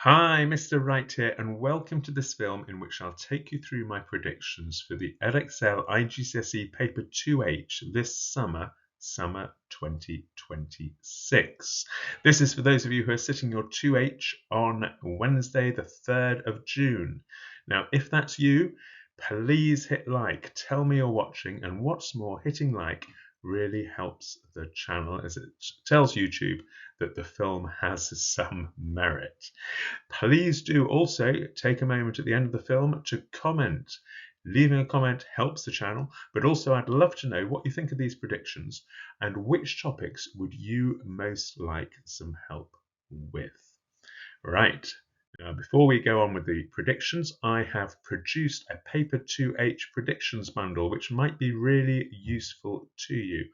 Hi, Mr. Wright here, and welcome to this film in which I'll take you through my predictions for the Edexcel IGCSE Paper 2H this summer 2026. This is for those of you who are sitting your 2H on Wednesday, the 3rd of June. Now, if that's you, please hit like, tell me you're watching, and what's more, hitting like really helps the channel as it tells YouTube that the film has some merit. Please do also take a moment at the end of the film to comment. Leaving a comment helps the channel, but also I'd love to know what you think of these predictions and which topics would you most like some help with. Right. Now, before we go on with the predictions, I have produced a Paper 2H predictions bundle, which might be really useful to you.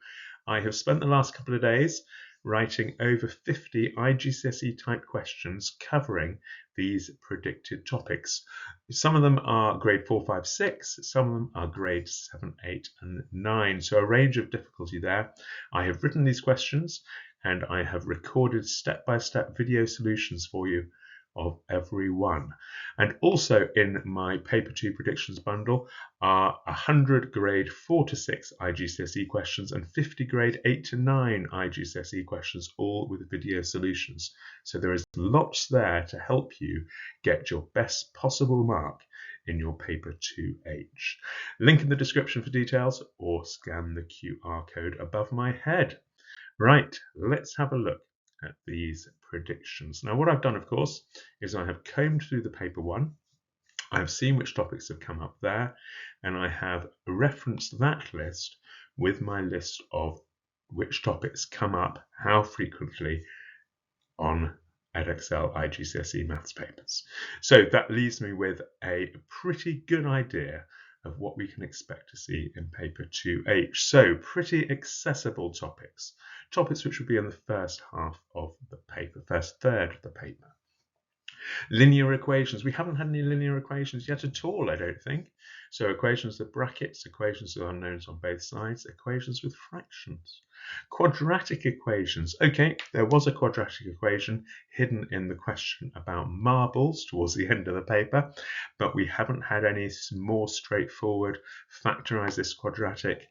I have spent the last couple of days writing over 50 IGCSE type questions covering these predicted topics. Some of them are grade 4, 5, 6, some of them are grade 7, 8 and 9, so a range of difficulty there. I have written these questions and I have recorded step-by-step video solutions for you of every one. And also in my Paper 2 predictions bundle are 100 grade 4 to 6 IGCSE questions and 50 grade 8 to 9 IGCSE questions, all with video solutions. So there is lots there to help you get your best possible mark in your Paper 2H. Link in the description for details or scan the QR code above my head. Right, let's have a look at these predictions. Now, what I've done, of course, is I have combed through the paper one. I've seen which topics have come up there, and I have referenced that list with my list of which topics come up how frequently on Edexcel IGCSE Maths Papers. So that leaves me with a pretty good idea of what we can expect to see in Paper 2H. So pretty accessible topics. Topics which will be in the first half of the paper, first third of the paper. Linear equations. We haven't had any linear equations yet at all, I don't think. So equations with brackets, equations with unknowns on both sides, equations with fractions. Quadratic equations. Okay, there was a quadratic equation hidden in the question about marbles towards the end of the paper, but we haven't had any more straightforward factorize this quadratic,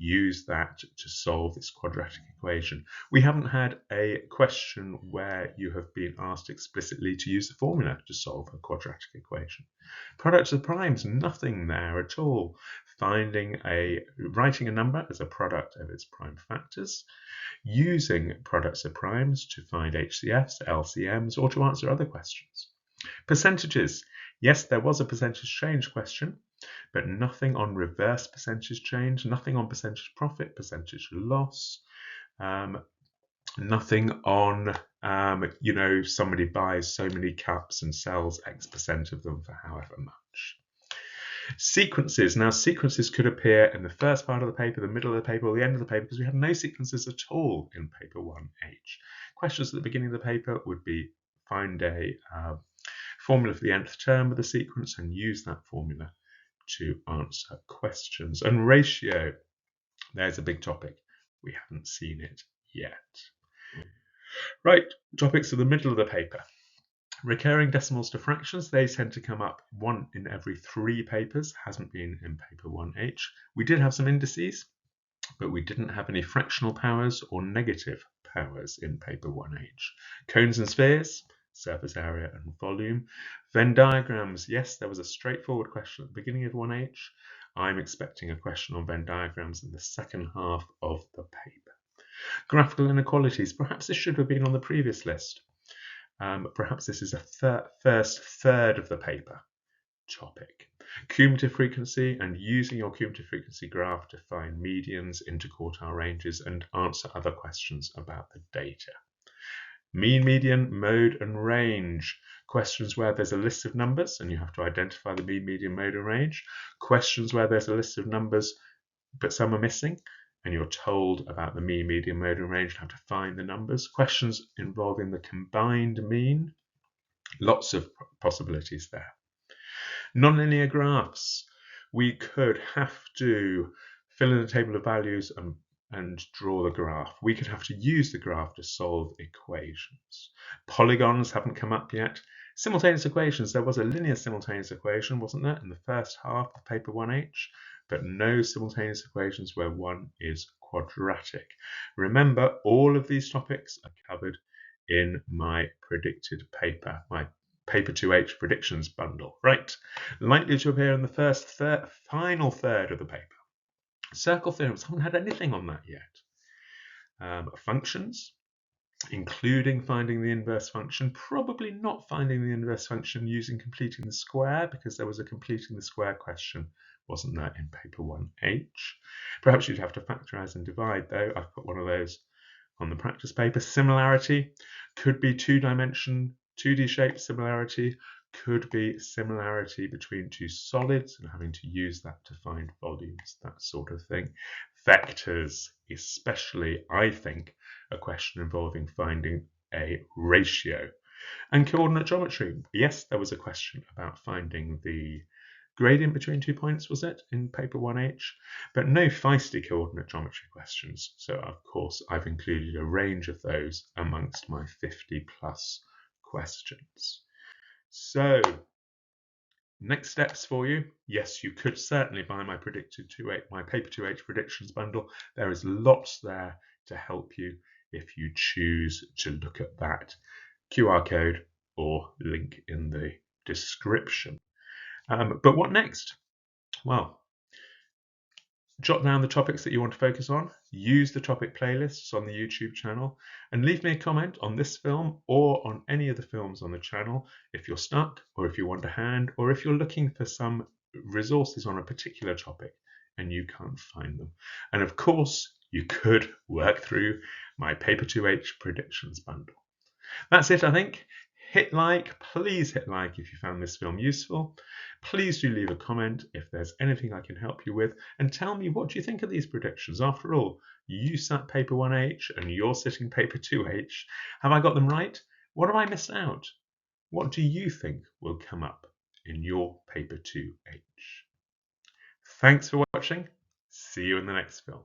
use that to solve this quadratic equation. We haven't had a question where you have been asked explicitly to use the formula to solve a quadratic equation. Products of primes, nothing there at all. Writing a number as a product of its prime factors, using products of primes to find HCFs, LCMs, or to answer other questions. Percentages. Yes, there was a percentage change question, but nothing on reverse percentage change, nothing on percentage profit, percentage loss, nothing on, somebody buys so many cups and sells X percent of them for however much. Sequences. Now, sequences could appear in the first part of the paper, the middle of the paper, or the end of the paper, because we had no sequences at all in Paper 1H. Questions at the beginning of the paper would be find a formula for the nth term of the sequence and use that formula to answer questions. And ratio, there's a big topic. We haven't seen it yet. Right, topics of the middle of the paper. Recurring decimals to fractions, they tend to come up 1 in every 3 papers, hasn't been in Paper 1H. We did have some indices, but we didn't have any fractional powers or negative powers in Paper 1H. Cones and spheres, surface area and volume. Venn diagrams, yes, there was a straightforward question at the beginning of 1H. I'm expecting a question on Venn diagrams in the second half of the paper. Graphical inequalities, perhaps this should have been on the previous list. Perhaps this is a first third of the paper topic. Cumulative frequency and using your cumulative frequency graph to find medians, interquartile ranges, and answer other questions about the data. Mean, median, mode, and range. Questions where there's a list of numbers and you have to identify the mean, median, mode, and range. Questions where there's a list of numbers but some are missing and you're told about the mean, median, mode, and range and have to find the numbers. Questions involving the combined mean. Lots of possibilities there. Nonlinear graphs. We could have to fill in a table of values and and draw the graph. We could have to use the graph to solve equations. Polygons haven't come up yet. Simultaneous equations, there was a linear simultaneous equation, wasn't there, in the first half of paper 1H, but no simultaneous equations where one is quadratic. Remember, all of these topics are covered in my predicted paper, my paper 2H predictions bundle. Right, likely to appear in the final third of the paper. Circle theorems, haven't had anything on that yet. Functions, including finding the inverse function, probably not finding the inverse function using completing the square, because there was a completing the square question, wasn't there, in paper 1H. Perhaps you'd have to factorize and divide, though. I've put one of those on the practice paper. Similarity could be 2D shape similarity, could be similarity between two solids and having to use that to find volumes, that sort of thing. Vectors, especially, I think, a question involving finding a ratio. And coordinate geometry, yes, there was a question about finding the gradient between 2 points, was it, in paper 1H? But no feisty coordinate geometry questions. So, of course, I've included a range of those amongst my 50 plus questions. So, next steps for you. Yes, you could certainly buy my paper 2H predictions bundle. There is lots there to help you if you choose to look at that. QR code or link in the description. But what next? Well, jot down the topics that you want to focus on, use the topic playlists on the YouTube channel, and leave me a comment on this film or on any of the films on the channel if you're stuck, or if you want a hand, or if you're looking for some resources on a particular topic and you can't find them. And of course, you could work through my paper 2H predictions bundle. That's it, I think. Hit like, please hit like if you found this film useful. Please do leave a comment if there's anything I can help you with, and tell me, what do you think of these predictions? After all, you sat paper 1H and you're sitting paper 2H. Have I got them right? What have I missed out? What do you think will come up in your paper 2H? Thanks for watching. See you in the next film.